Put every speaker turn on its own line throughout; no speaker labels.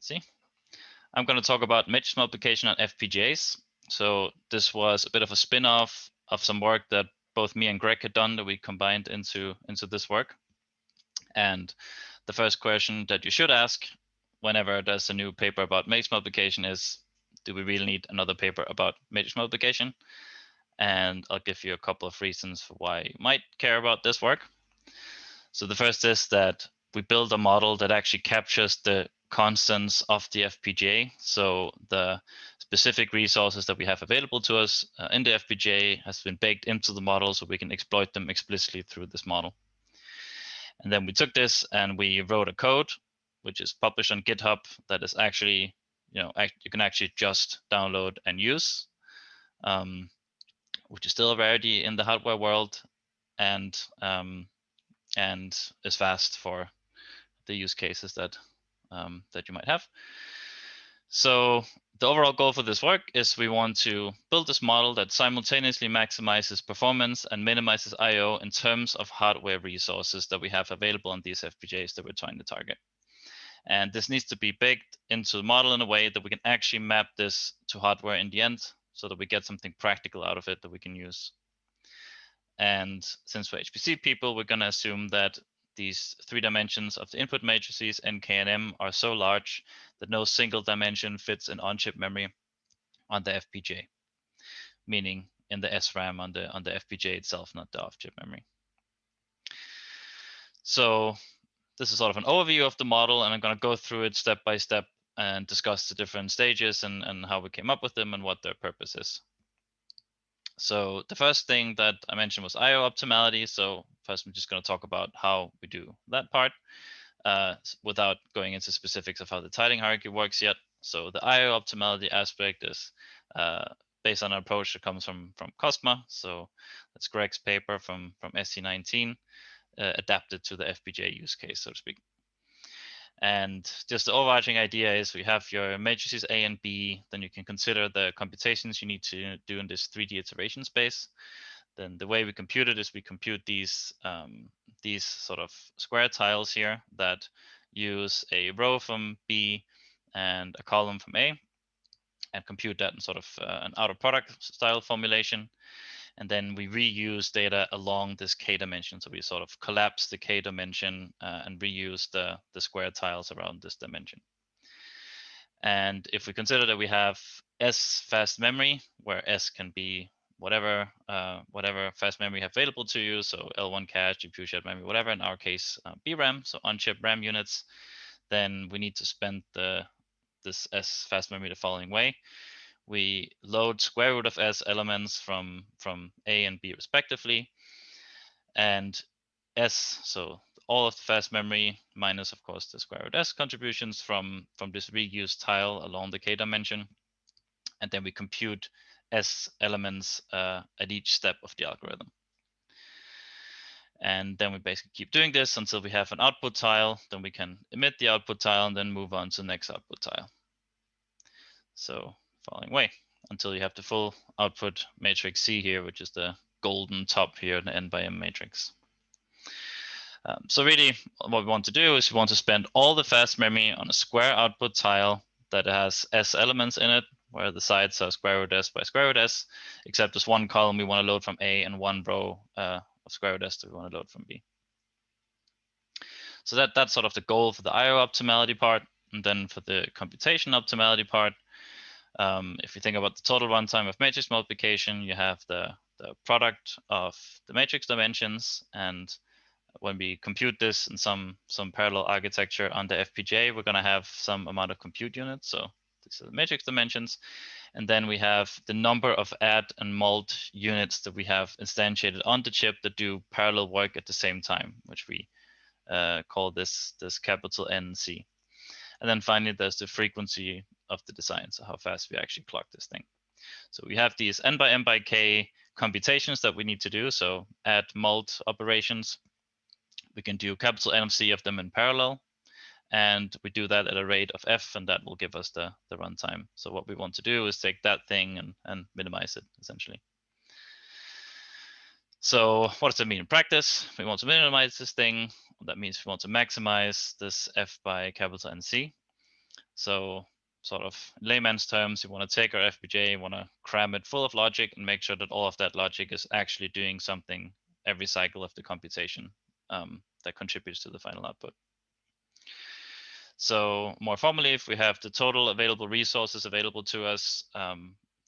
let's see. I'm going to talk about matrix multiplication on FPGAs. So this was a bit of a spin-off of some work that both me and Greg had done that we combined into this work. And the first question that you should ask whenever there's a new paper about matrix multiplication is, do we really need another paper about matrix multiplication? And I'll give you a couple of reasons for why you might care about this work. So the first is that we build a model that actually captures the constants of the FPGA. So the specific resources that we have available to us in the FPGA has been baked into the model so we can exploit them explicitly through this model. And then we took this and we wrote a code, which is published on GitHub, that is actually, you can actually just download and use, which is still a rarity in the hardware world, and is fast for the use cases that that you might have. So the overall goal for this work is we want to build this model that simultaneously maximizes performance and minimizes I/O in terms of hardware resources that we have available on these FPGAs that we're trying to target. And this needs to be baked into the model in a way that we can actually map this to hardware in the end so that we get something practical out of it that we can use. And since we're HPC people, we're going to assume that these 3 dimensions of the input matrices N, K, and M are so large that no single dimension fits in on-chip memory on the FPGA, meaning in the SRAM on the FPGA itself, not the off-chip memory. So this is sort of an overview of the model, and I'm going to go through it step by step and discuss the different stages and how we came up with them and what their purpose is. So the first thing that I mentioned was I/O optimality. So first, I'm just going to talk about how we do that part without going into specifics of how the tiling hierarchy works yet. So the I/O optimality aspect is based on an approach that comes from Cosma. So that's Greg's paper from SC19, adapted to the FPGA use case, so to speak. And just the overarching idea is we have your matrices A and B, then you can consider the computations you need to do in this 3D iteration space. Then the way we compute it is we compute these sort of square tiles here that use a row from B and a column from A, and compute that in sort of an outer product style formulation. And then we reuse data along this K dimension. So we sort of collapse the K dimension and reuse the square tiles around this dimension. And if we consider that we have S fast memory, where S can be whatever fast memory you have available to you, so L1 cache, GPU shared memory, whatever, in our case, BRAM, so on-chip RAM units, then we need to spend this S fast memory the following way. We load square root of S elements from A and B respectively, and S, so all of the fast memory minus, of course, the square root S contributions from this reused tile along the K dimension, and then we compute S elements at each step of the algorithm. And then we basically keep doing this until we have an output tile, then we can emit the output tile and then move on to the next output tile. So following way until you have the full output matrix C here, which is the golden top here in the N by M matrix. So really what we want to do is we want to spend all the fast memory on a square output tile that has S elements in it, where the sides are square root S by square root S, except there's one column we want to load from A and one row of square root S that we want to load from B. So that's sort of the goal for the I/O optimality part. And then for the computation optimality part, if you think about the total runtime of matrix multiplication, you have the product of the matrix dimensions, and when we compute this in some parallel architecture on the FPGA, we're going to have some amount of compute units. So these are the matrix dimensions, and then we have the number of add and mult units that we have instantiated on the chip that do parallel work at the same time, which we call this capital NC. And then finally, there's the frequency of the design, so how fast we actually clock this thing. So we have these N by M by K computations that we need to do, so add mult operations. We can do capital N of C of them in parallel, and we do that at a rate of F, and that will give us the runtime. So what we want to do is take that thing and minimize it, essentially. So what does that mean in practice? We want to minimize this thing. That means we want to maximize this F by capital NC. So sort of layman's terms, you want to take our FPGA, you want to cram it full of logic and make sure that all of that logic is actually doing something every cycle of the computation that contributes to the final output. So more formally, if we have the total available resources available to us,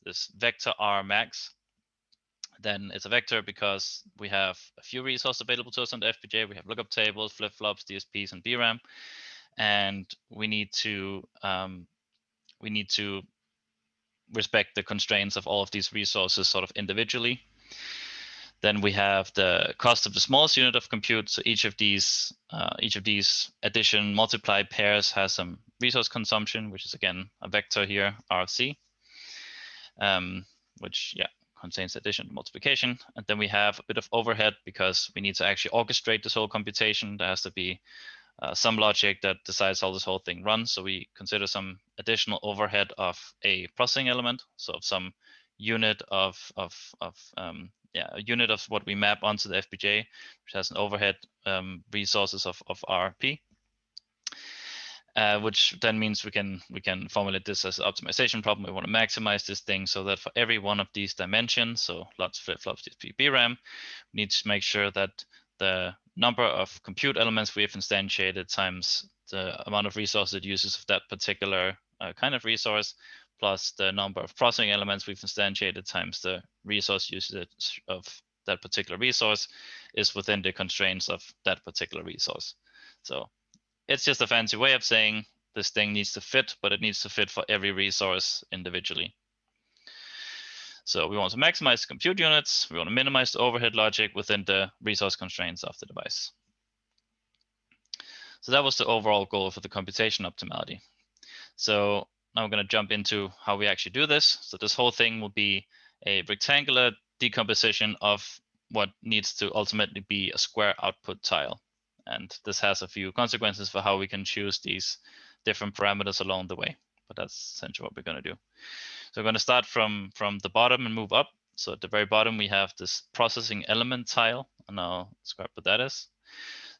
this vector R max, then it's a vector because we have a few resources available to us on the FPGA. We have lookup tables, flip-flops, DSPs, and DRAM, and we need to respect the constraints of all of these resources sort of individually. Then we have the cost of the smallest unit of compute. So each of these addition, multiply pairs has some resource consumption, which is again a vector here, RC, which contains addition and multiplication. And then we have a bit of overhead because we need to actually orchestrate this whole computation. There has to be some logic that decides how this whole thing runs. So we consider some additional overhead of a processing element, so of some unit of a unit of what we map onto the FPGA, which has an overhead resources of RP, which then means we can formulate this as an optimization problem. We want to maximize this thing so that for every one of these dimensions, so lots of flip-flops, DSP, VRAM, we need to make sure that the number of compute elements we have instantiated times the amount of resources it uses of that particular kind of resource, plus the number of processing elements we've instantiated times the resource usage of that particular resource is within the constraints of that particular resource. So it's just a fancy way of saying this thing needs to fit, but it needs to fit for every resource individually. So we want to maximize the compute units. We want to minimize the overhead logic within the resource constraints of the device. So that was the overall goal for the computation optimality. So now we're going to jump into how we actually do this. So this whole thing will be a rectangular decomposition of what needs to ultimately be a square output tile. And this has a few consequences for how we can choose these different parameters along the way. But that's essentially what we're going to do. So we're going to start from the bottom and move up. So at the very bottom, we have this processing element tile, and I'll describe what that is.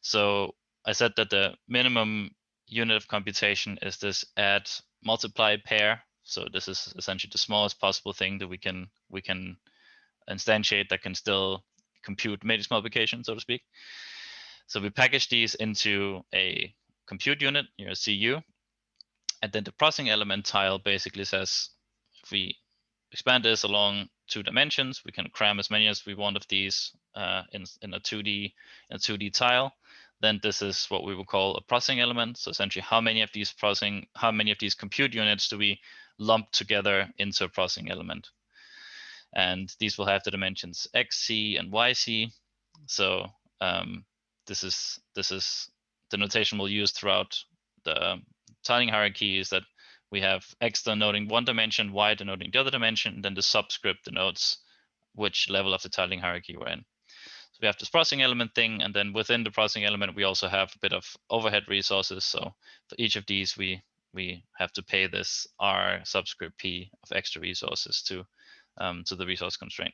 So I said that the minimum unit of computation is this add multiply pair. So this is essentially the smallest possible thing that we can instantiate that can still compute matrix multiplication, so to speak. So we package these into a compute unit, here a CU, and then the processing element tile basically says if we expand this along 2 dimensions, we can cram as many as we want of these in a 2D tile. Then this is what we will call a processing element. So essentially, how many of these compute units do we lump together into a processing element? And these will have the dimensions XC and YC. So this is the notation we'll use throughout the tiling hierarchy, is that we have X denoting one dimension, Y denoting the other dimension, and then the subscript denotes which level of the tiling hierarchy we're in. So we have this processing element thing, and then within the processing element, we also have a bit of overhead resources. So for each of these, we have to pay this R subscript P of extra resources to the resource constraint.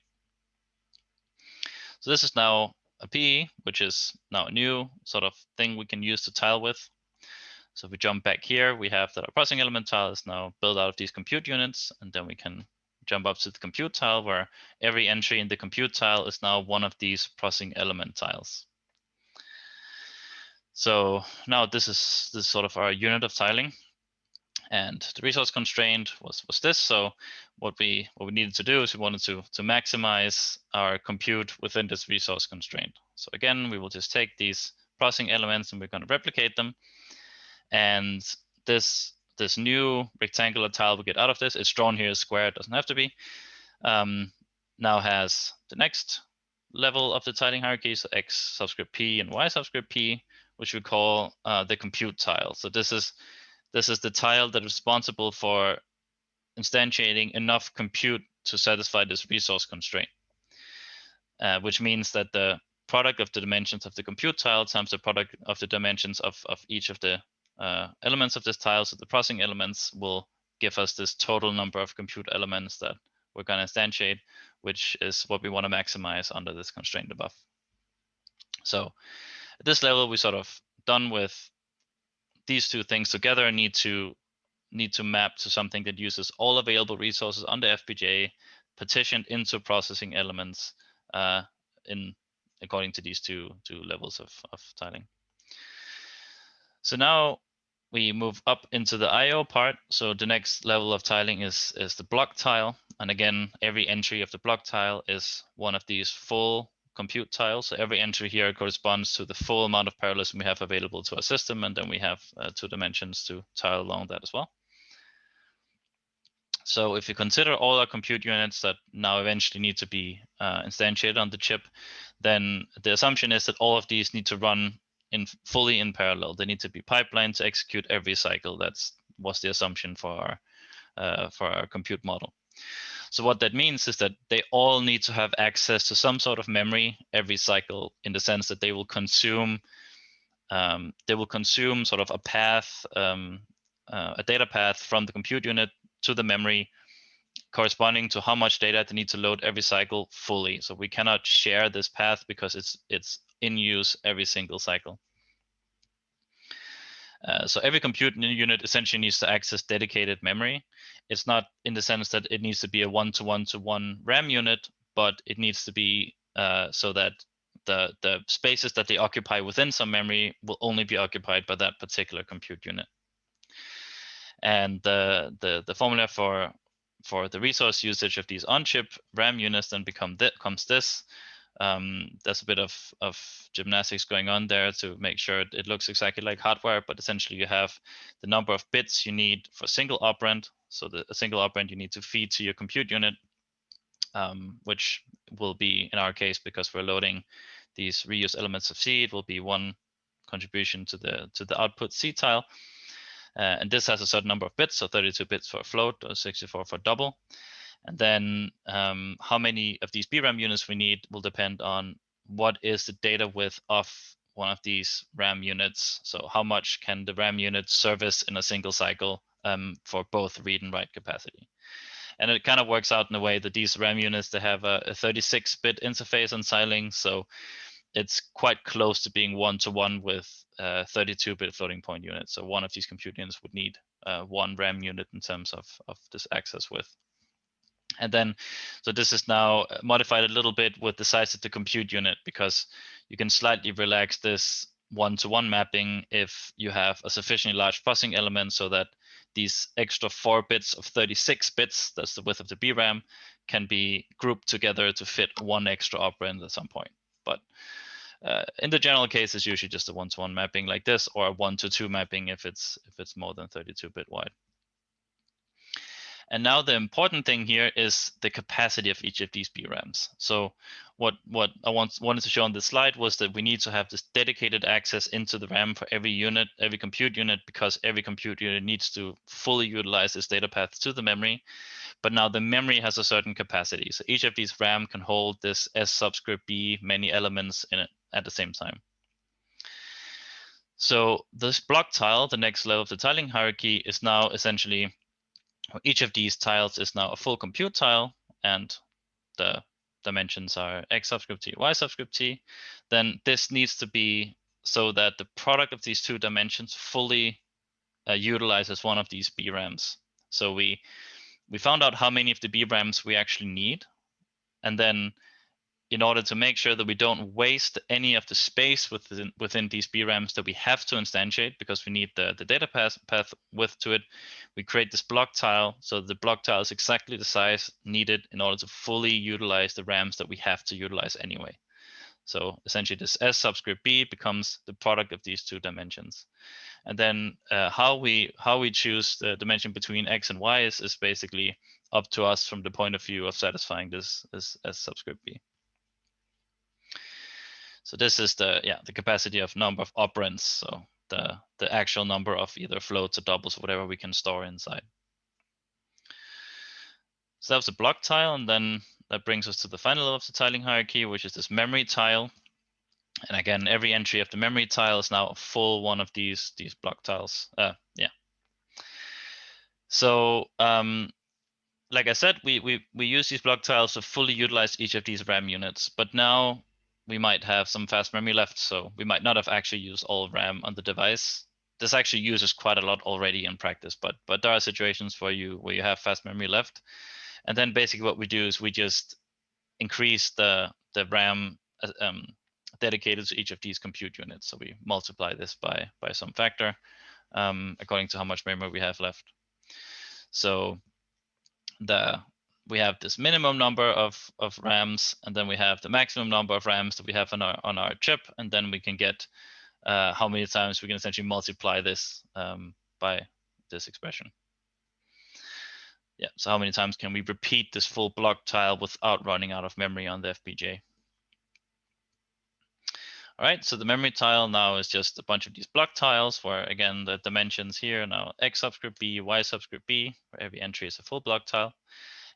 So this is now a P, which is now a new sort of thing we can use to tile with. So if we jump back here, we have that our processing element tile is now built out of these compute units, and then we can jump up to the compute tile where every entry in the compute tile is now one of these processing element tiles. So now this is sort of our unit of tiling, and the resource constraint was this. So what we needed to do is we wanted to maximize our compute within this resource constraint. So again, we will just take these processing elements and we're going to replicate them. And this new rectangular tile we get out of this, it's drawn here as square, it doesn't have to be, now has the next level of the tiling hierarchy, so X subscript P and Y subscript P, which we call the compute tile. So this is the tile that is responsible for instantiating enough compute to satisfy this resource constraint, which means that the product of the dimensions of the compute tile times the product of the dimensions of each of the elements of this tile, so the processing elements, will give us this total number of compute elements that we're going to instantiate, which is what we want to maximize under this constraint above. So at this level, we sort of done with these two things together, need to need to map to something that uses all available resources on the FPGA, partitioned into processing elements according to these two levels of tiling. So now we move up into the I/O part. So the next level of tiling is the block tile, and again, every entry of the block tile is one of these full compute tiles. So every entry here corresponds to the full amount of parallelism we have available to our system, and then we have 2 dimensions to tile along that as well. So if you consider all our compute units that now eventually need to be instantiated on the chip, then the assumption is that all of these need to run fully in parallel. They need to be pipelined to execute every cycle. That was the assumption for our compute model. So what that means is that they all need to have access to some sort of memory every cycle, in the sense that they will consume sort of a path, a data path from the compute unit to the memory, corresponding to how much data they need to load every cycle fully. So we cannot share this path because it's in use every single cycle. So every compute unit essentially needs to access dedicated memory. It's not in the sense that it needs to be a one-to-one RAM unit, but it needs to be so that the spaces that they occupy within some memory will only be occupied by that particular compute unit. And the formula for the resource usage of these on-chip RAM units then comes this. There's a bit of gymnastics going on there to make sure it looks exactly like hardware, but essentially you have the number of bits you need for a single operand. So a single operand you need to feed to your compute unit, which will be, in our case, because we're loading these reuse elements of C, it will be 1 contribution to the output C tile. And this has a certain number of bits, so 32 bits for a float or 64 for double. And then how many of these BRAM units we need will depend on what is the data width of one of these RAM units. So how much can the RAM unit service in a single cycle for both read and write capacity. And it kind of works out in a way that these RAM units, they have a 36-bit interface on Xilinx. So it's quite close to being one-to-one with 32-bit floating point units. So one of these compute units would need 1 RAM unit in terms of this access width. And then, so this is now modified a little bit with the size of the compute unit, because you can slightly relax this one-to-one mapping if you have a sufficiently large fuzzing element, so that these extra 4 bits of 36 bits, that's the width of the BRAM, can be grouped together to fit 1 extra operand at some point. But in the general case, it's usually just a one-to-one mapping like this, or a 1-to-2 mapping if it's more than 32-bit wide. And now the important thing here is the capacity of each of these BRAMs. So what I wanted to show on this slide was that we need to have this dedicated access into the RAM for every unit, every compute unit, because every compute unit needs to fully utilize this data path to the memory. But now the memory has a certain capacity. So each of these RAM can hold this S subscript B many elements in it at the same time. So this block tile, the next level of the tiling hierarchy, is now essentially, each of these tiles is now a full compute tile, and the dimensions are X subscript T, Y subscript T. Then this needs to be so that the product of these 2 dimensions fully utilizes one of these BRAMs. So we found out how many of the BRAMs we actually need, and then in order to make sure that we don't waste any of the space within these BRAMs that we have to instantiate, because we need the data path width to it, we create this block tile. So the block tile is exactly the size needed in order to fully utilize the RAMs that we have to utilize anyway. So essentially this S subscript B becomes the product of these 2 dimensions. And then how we choose the dimension between X and Y is basically up to us from the point of view of satisfying this S subscript B. So this is the capacity of number of operands. So the actual number of either floats or doubles or whatever we can store inside. So that was a block tile, and then that brings us to the final level of the tiling hierarchy, which is this memory tile. And again, every entry of the memory tile is now a full one of these block tiles. So like I said, we use these block tiles to fully utilize each of these RAM units, but now we might have some fast memory left, so we might not have actually used all RAM on the device. this actually uses quite a lot already in practice, but there are situations where you have fast memory left, and then basically what we do is we just increase the RAM dedicated to each of these compute units. So we multiply this by some factor according to how much memory we have left. So we have this minimum number of RAMs, and then we have the maximum number of RAMs that we have on our chip, and then we can get how many times we can essentially multiply this by this expression. Yeah, so how many times can we repeat this full block tile without running out of memory on the FPGA? All right, so the memory tile now is just a bunch of these block tiles where, again, the dimensions here now x subscript b, y subscript b, where every entry is a full block tile.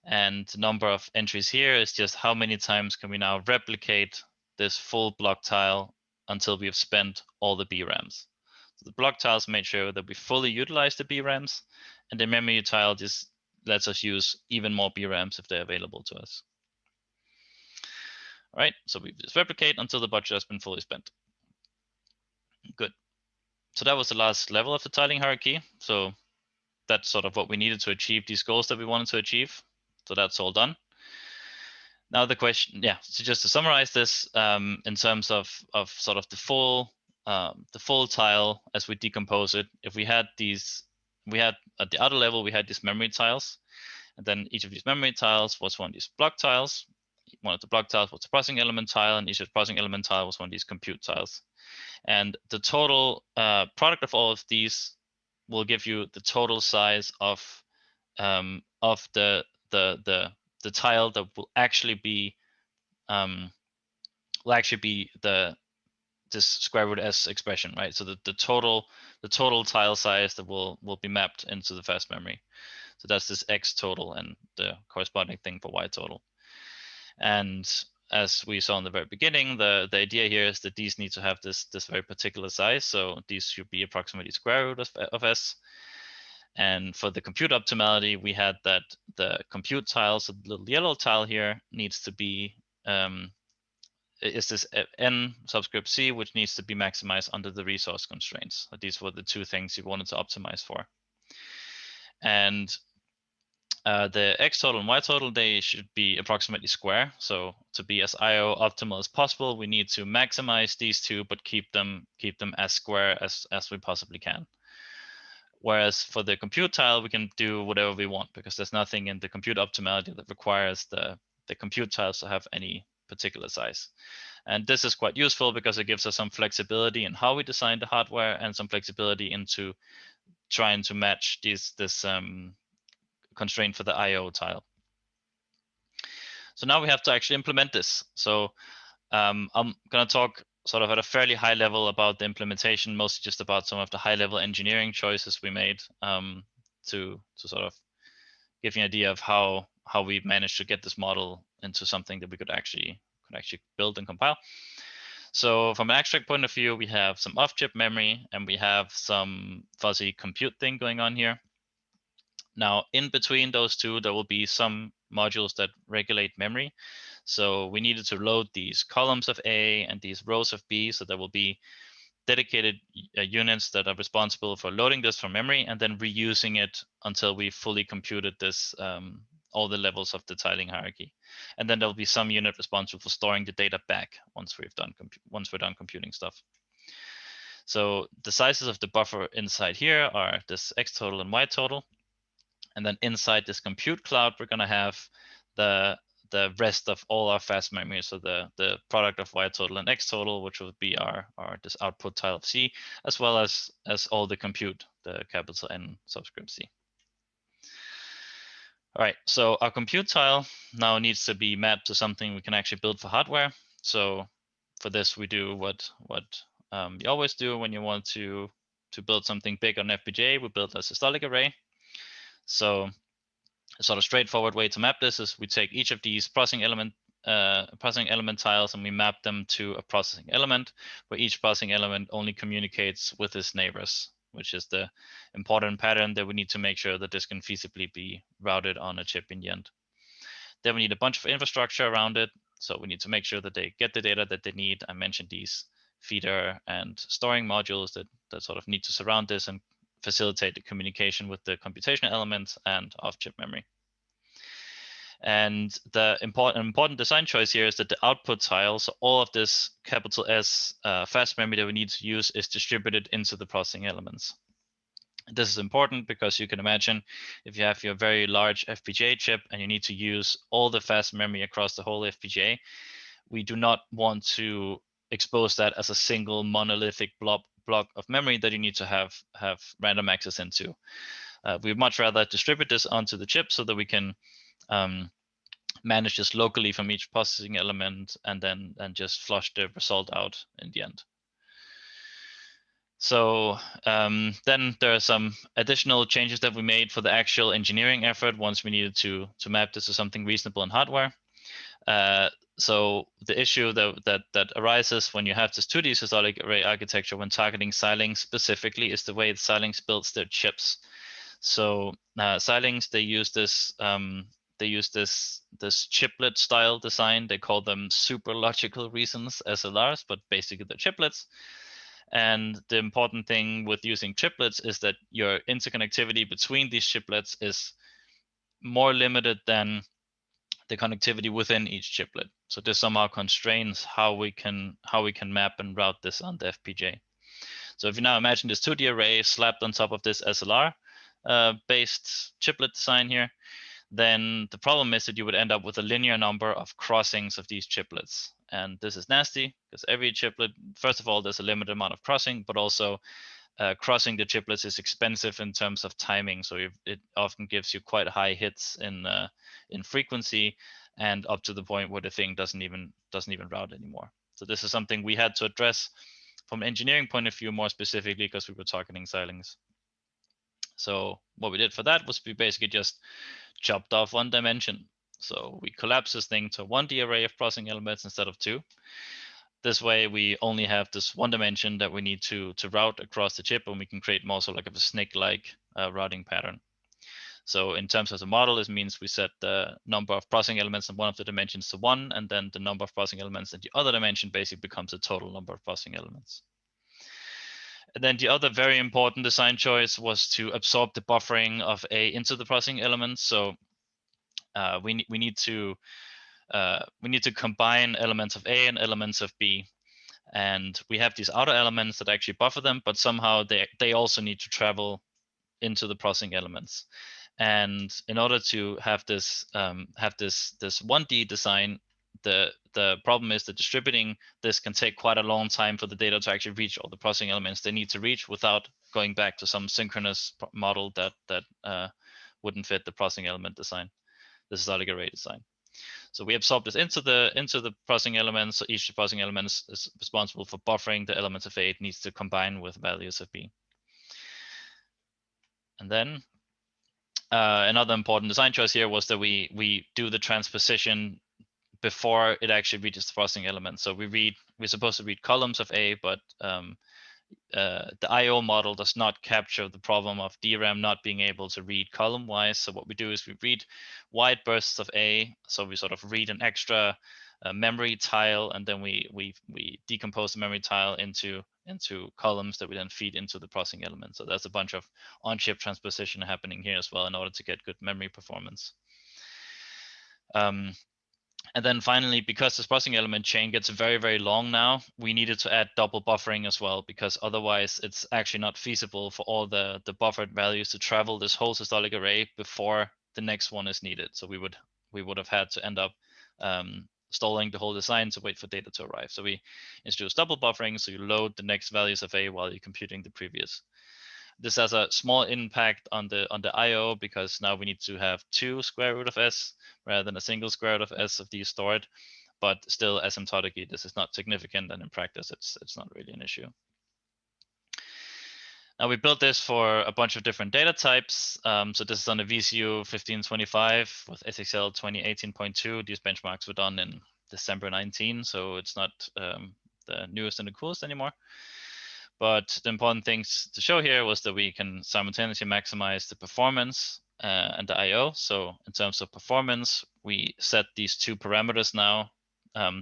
And the number of entries here is just how many times can we now replicate this full block tile until we have spent all the BRAMs. So the block tiles made sure that we fully utilize the BRAMs, and the memory tile just lets us use even more BRAMs if they're available to us. All right, so we just replicate until the budget has been fully spent. Good. So that was the last level of the tiling hierarchy. So that's sort of what we needed to achieve these goals that we wanted to achieve. So that's all done. Now the question, yeah, so just to summarize this in terms of sort of the full tile as we decompose it, if we had these, we had at the other level, we had these memory tiles, and then each of these memory tiles was one of these block tiles. One of the block tiles was the processing element tile, and each of the processing element tile was one of these compute tiles. And the total product of all of these will give you the total size of the tile that will actually be this square root s expression, right? So the total tile size that will be mapped into the fast memory. So that's this x total and the corresponding thing for y total. And as we saw in the very beginning, the idea here is that these need to have this very particular size. So these should be approximately square root of s. And for the compute optimality, we had that the compute tile, so the little yellow tile here, needs to be is this n subscript c, which needs to be maximized under the resource constraints. These were the two things you wanted to optimize for. And the x total and y total, they should be approximately square. So to be as IO optimal as possible, we need to maximize these two, but keep them as square as we possibly can. Whereas for the compute tile, we can do whatever we want because there's nothing in the compute optimality that requires the compute tiles to have any particular size. And this is quite useful because it gives us some flexibility in how we design the hardware and some flexibility into trying to match this constraint for the IO tile. So now we have to actually implement this. So I'm going to talk sort of at a fairly high level about the implementation, mostly just about some of the high level engineering choices we made to sort of give you an idea of how we managed to get this model into something that we could actually build and compile. So from an abstract point of view, we have some off-chip memory and we have some fuzzy compute thing going on here. Now, in between those two, there will be some modules that regulate memory. So we needed to load these columns of A and these rows of B. So there will be dedicated units that are responsible for loading this from memory and then reusing it until we fully computed this, all the levels of the tiling hierarchy. And then there'll be some unit responsible for storing the data back once we're done computing stuff. So the sizes of the buffer inside here are this x total and y total. And then inside this compute cloud, we're going to have the rest of all our fast memory. So the product of y total and x total, which will be our this output tile of C, as well as all the compute, the capital N subscript C. All right, so our compute tile now needs to be mapped to something we can actually build for hardware. So for this, we do what you always do when you want to build something big on FPGA. We build a systolic array. So a sort of straightforward way to map this is we take each of these processing element tiles and we map them to a processing element where each processing element only communicates with its neighbors, which is the important pattern that we need to make sure that this can feasibly be routed on a chip in the end. Then we need a bunch of infrastructure around it. So we need to make sure that they get the data that they need. I mentioned these feeder and storing modules that sort of need to surround this and facilitate the communication with the computational elements and off-chip memory. And the important design choice here is that the output tile, so all of this capital S fast memory that we need to use, is distributed into the processing elements. This is important because you can imagine if you have your very large FPGA chip and you need to use all the fast memory across the whole FPGA, we do not want to expose that as a single monolithic block of memory that you need to have random access into. We'd much rather distribute this onto the chip so that we can manage this locally from each processing element and then just flush the result out in the end. So then there are some additional changes that we made for the actual engineering effort once we needed to map this to something reasonable in hardware. So the issue that arises when you have this 2D systolic array architecture when targeting Xilinx specifically is the way Xilinx builds their chips. So Xilinx, they use this chiplet style design. They call them super logical reasons SLRs, but basically they're chiplets. And the important thing with using chiplets is that your interconnectivity between these chiplets is more limited than the connectivity within each chiplet. So this somehow constrains how we can map and route this on the FPGA. So if you now imagine this 2D array slapped on top of this SLR based chiplet design here, then the problem is that you would end up with a linear number of crossings of these chiplets. And this is nasty because every chiplet, first of all, there's a limited amount of crossing, but also crossing the chiplets is expensive in terms of timing. So it often gives you quite high hits in frequency and up to the point where the thing doesn't even route anymore. So this is something we had to address from an engineering point of view more specifically because we were targeting Xilinx. So what we did for that was we basically just chopped off one dimension. So we collapsed this thing to a 1D array of processing elements instead of 2. This way we only have this one dimension that we need to route across the chip, and we can create more sort of like a snake-like routing pattern. So in terms of the model, this means we set the number of processing elements in one of the dimensions to 1, and then the number of processing elements in the other dimension basically becomes the total number of processing elements. And then the other very important design choice was to absorb the buffering of A into the processing elements. So we need to combine elements of A and elements of B, and we have these outer elements that actually buffer them, but somehow they also need to travel into the processing elements. And in order to have this 1D design, the problem is that distributing this can take quite a long time for the data to actually reach all the processing elements they need to reach without going back to some synchronous model that wouldn't fit the processing element design, the systolic array design. So we absorb this into the processing elements. So each processing element is responsible for buffering the elements of A. It needs to combine with values of B. And then another important design choice here was that we do the transposition before it actually reaches the processing element. So we're supposed to read columns of A, but the I/O model does not capture the problem of DRAM not being able to read column-wise. So what we do is we read wide bursts of A. So we sort of read an extra memory tile, and then we decompose the memory tile into columns that we then feed into the processing element. So there's a bunch of on-chip transposition happening here as well in order to get good memory performance. And then finally, because this processing element chain gets very, very long now, we needed to add double buffering as well, because otherwise it's actually not feasible for all the buffered values to travel this whole systolic array before the next one is needed. So we would have had to end up stalling the whole design to wait for data to arrive. So we introduced double buffering, so you load the next values of A while you're computing the previous. This has a small impact on the I/O because now we need to have 2 square root of S rather than a single square root of S of these stored, but still asymptotically this is not significant, and in practice it's not really an issue. Now we built this for a bunch of different data types. So this is on the VCU 1525 with SXL 2018.2. These benchmarks were done in December 19, so it's not the newest and the coolest anymore. But the important things to show here was that we can simultaneously maximize the performance and the I/O. So in terms of performance, we set these 2 parameters now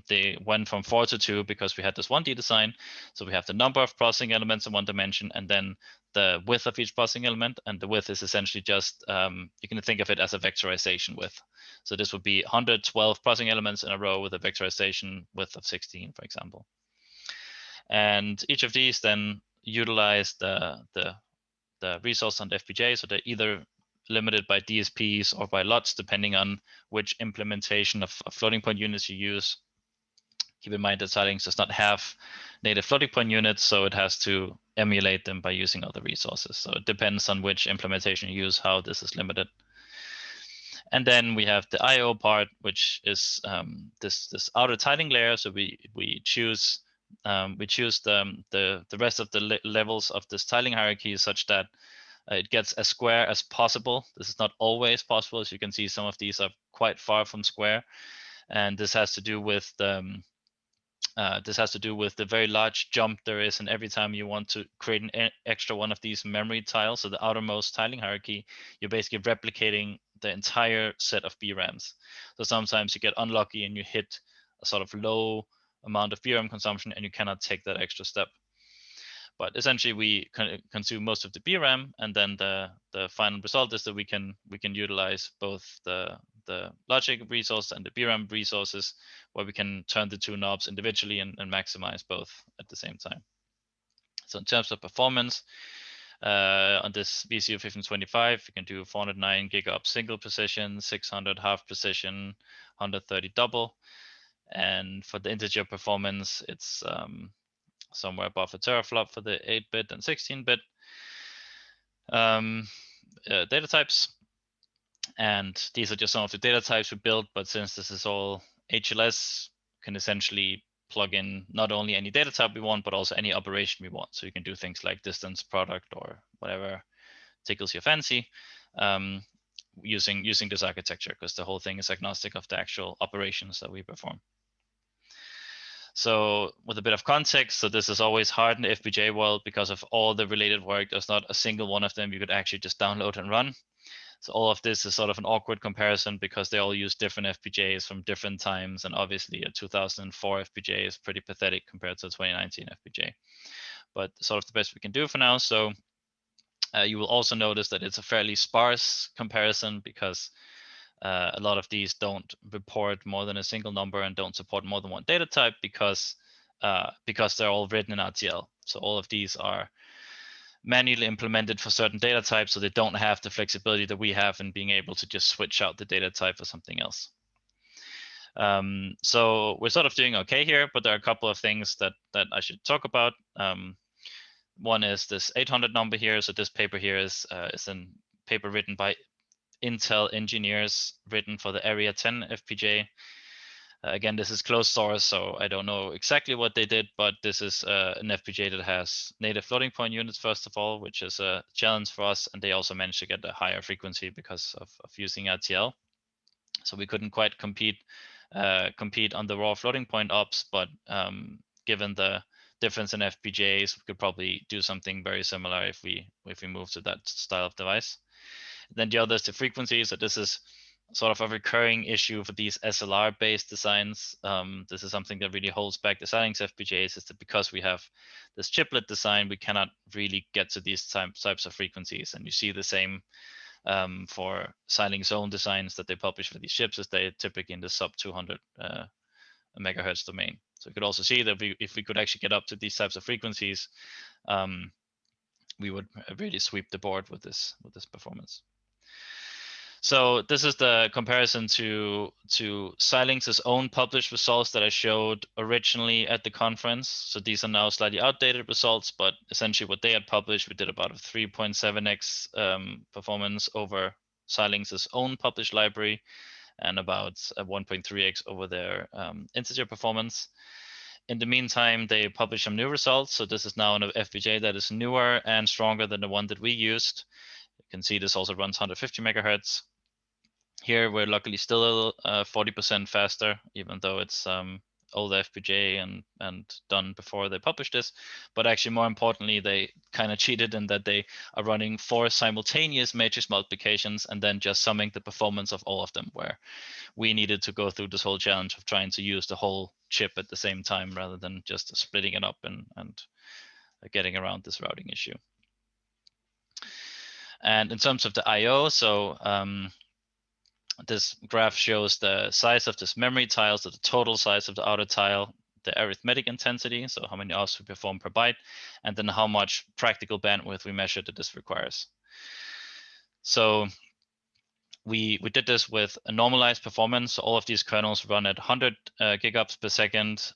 they went from 4 to 2 because we had this 1D design. So we have the number of processing elements in one dimension, and then the width of each processing element. And the width is essentially just, you can think of it as a vectorization width. So this would be 112 processing elements in a row with a vectorization width of 16, for example. And each of these then utilize the resource on the FPGA. So they're either limited by DSPs or by LUTs, depending on which implementation of floating point units you use. Keep in mind that Xilinx does not have native floating point units, so it has to emulate them by using other resources. So it depends on which implementation you use, how this is limited. And then we have the I/O part, which is this outer tiling layer. So we choose the rest of the levels of this tiling hierarchy such that it gets as square as possible. This is not always possible. As you can see, some of these are quite far from square, and this has to do with the very large jump there is, and every time you want to create an extra one of these memory tiles, so the outermost tiling hierarchy, you're basically replicating the entire set of VRAMs. So sometimes you get unlucky and you hit a sort of low amount of VRAM consumption, and you cannot take that extra step. But essentially, we consume most of the VRAM, and then the final result is that we can utilize both the logic resource and the VRAM resources, where we can turn the two knobs individually and maximize both at the same time. So in terms of performance, on this VCU 1525, you can do 409 gigaops single precision, 600 half precision, 130 double. And for the integer performance, it's somewhere above a teraflop for the 8-bit and 16-bit data types. And these are just some of the data types we built, but since this is all HLS, can essentially plug in not only any data type we want, but also any operation we want. So you can do things like distance, product, or whatever tickles your fancy using this architecture, because the whole thing is agnostic of the actual operations that we perform. So with a bit of context, so this is always hard in the FPGA world because of all the related work. There's not a single one of them you could actually just download and run. So all of this is sort of an awkward comparison because they all use different FPGAs from different times. And obviously a 2004 FPGA is pretty pathetic compared to a 2019 FPGA. But sort of the best we can do for now. So you will also notice that it's a fairly sparse comparison because a lot of these don't report more than a single number and don't support more than one data type because they're all written in RTL. So all of these are manually implemented for certain data types, so they don't have the flexibility that we have in being able to just switch out the data type for something else. So we're sort of doing okay here, but there are a couple of things that I should talk about. One is this 800 number here. So this paper here is a paper written by Intel engineers, written for the Area 10 FPGA. Again, this is closed source, so I don't know exactly what they did, but this is an FPGA that has native floating point units, first of all, which is a challenge for us. And they also managed to get a higher frequency because of using RTL. So we couldn't quite compete on the raw floating point ops, but given the difference in FPGAs, we could probably do something very similar if we move to that style of device. Then the other is the frequency. So this is sort of a recurring issue for these SLR-based designs. This is something that really holds back the Xilinx FPGAs, is that because we have this chiplet design, we cannot really get to these types of frequencies. And you see the same for Xilinx own designs that they publish for these chips, is they're typically in the sub 200 megahertz domain. So you could also see that if we could actually get up to these types of frequencies, we would really sweep the board with this performance. So this is the comparison to Xilinx's own published results that I showed originally at the conference. So these are now slightly outdated results, but essentially what they had published, we did about a 3.7x performance over Xilinx's own published library, and about a 1.3x over their integer performance. In the meantime, they published some new results. So this is now an FPGA that is newer and stronger than the one that we used. You can see this also runs 150 megahertz. Here we're luckily still 40% faster, even though it's older FPGA and done before they published this. But actually, more importantly, they kind of cheated in that they are running 4 simultaneous matrix multiplications and then just summing the performance of all of them, where we needed to go through this whole challenge of trying to use the whole chip at the same time rather than just splitting it up and getting around this routing issue. And in terms of the I/O, so this graph shows the size of this memory tile, so the total size of the outer tile, the arithmetic intensity, so how many ops we perform per byte, and then how much practical bandwidth we measure that this requires. So we did this with a normalized performance. So all of these kernels run at 100 gigops per second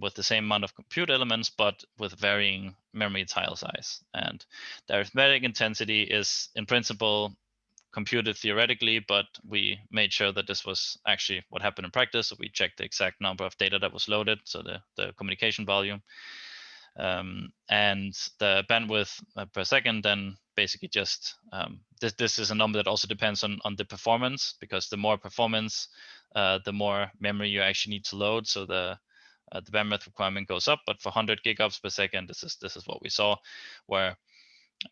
with the same amount of compute elements, but with varying memory tile size. And the arithmetic intensity is, in principle, computed theoretically, but we made sure that this was actually what happened in practice. So we checked the exact number of data that was loaded, so the communication volume. And the bandwidth per second then basically just, this is a number that also depends on the performance, because the more performance, the more memory you actually need to load. So the bandwidth requirement goes up, but for 100 gigops per second, this is what we saw, where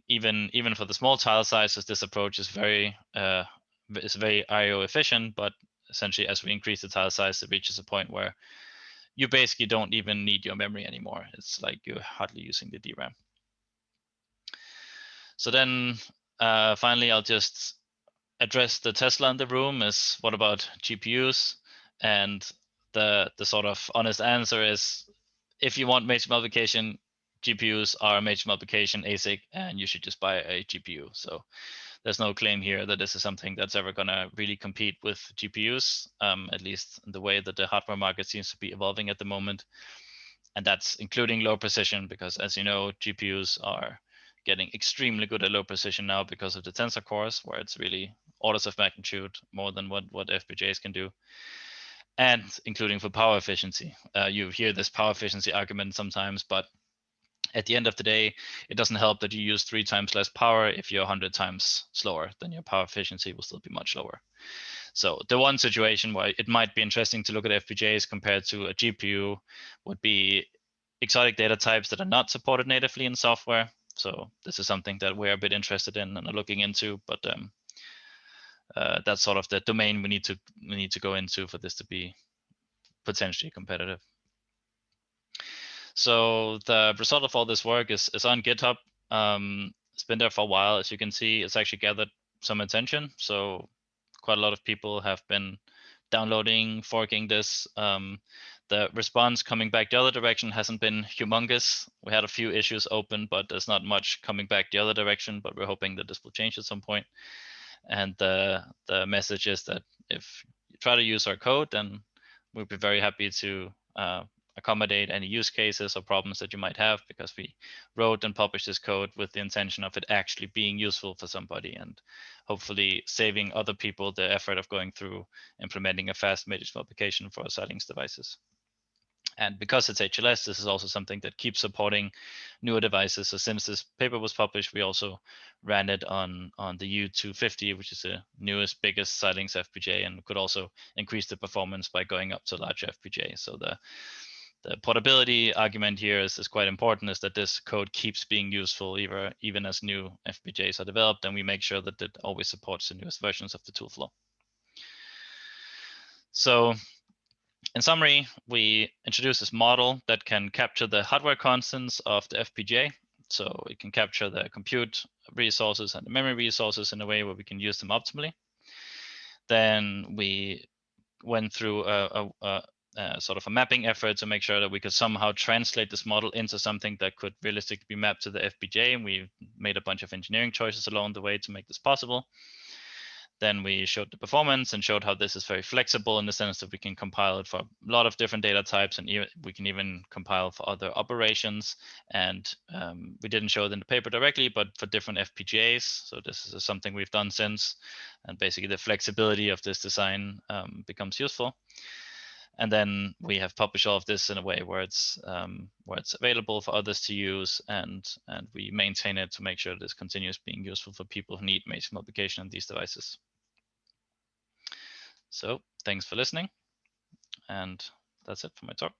even for the small tile sizes, this approach is very I/O efficient, but essentially as we increase the tile size, it reaches a point where you basically don't even need your memory anymore. It's like you're hardly using the DRAM. So then finally, I'll just address the Tesla in the room is, what about GPUs? And the sort of honest answer is, if you want matrix multiplication, GPUs are a matrix multiplication ASIC, and you should just buy a GPU. So there's no claim here that this is something that's ever going to really compete with GPUs, at least in the way that the hardware market seems to be evolving at the moment. And that's including low precision, because as you know, GPUs are getting extremely good at low precision now because of the tensor cores, where it's really orders of magnitude more than what FPGAs can do. And including for power efficiency. You hear this power efficiency argument sometimes, but at the end of the day, it doesn't help that you use 3 times less power if you're 100 times slower, then your power efficiency will still be much lower. So the one situation where it might be interesting to look at FPGAs compared to a GPU would be exotic data types that are not supported natively in software. So this is something that we're a bit interested in and are looking into, but that's sort of the domain we need to go into for this to be potentially competitive. So the result of all this work is on GitHub. It's been there for a while. As you can see, it's actually gathered some attention. So quite a lot of people have been downloading, forking this. The response coming back the other direction hasn't been humongous. We had a few issues open, but there's not much coming back the other direction, but we're hoping that this will change at some point. And the message is that if you try to use our code, then we'll be very happy to accommodate any use cases or problems that you might have, because we wrote and published this code with the intention of it actually being useful for somebody and hopefully saving other people the effort of going through implementing a fast matrix multiplication for Xilinx devices. And because it's HLS, this is also something that keeps supporting newer devices. So since this paper was published, we also ran it on the U250, which is the newest, biggest Xilinx FPGA, and could also increase the performance by going up to larger FPGA. So the portability argument here is quite important, is that this code keeps being useful even as new FPGAs are developed, and we make sure that it always supports the newest versions of the tool flow. So in summary, we introduced this model that can capture the hardware constants of the FPGA. So it can capture the compute resources and the memory resources in a way where we can use them optimally. Then we went through a sort of a mapping effort to make sure that we could somehow translate this model into something that could realistically be mapped to the FPGA. And we made a bunch of engineering choices along the way to make this possible. Then we showed the performance and showed how this is very flexible in the sense that we can compile it for a lot of different data types, and we can even compile for other operations. And we didn't show it in the paper directly, but for different FPGAs. So this is something we've done since, and basically the flexibility of this design becomes useful. And then we have published all of this in a way where it's available for others to use, and we maintain it to make sure this continues being useful for people who need matrix multiplication on these devices. So thanks for listening, and that's it for my talk.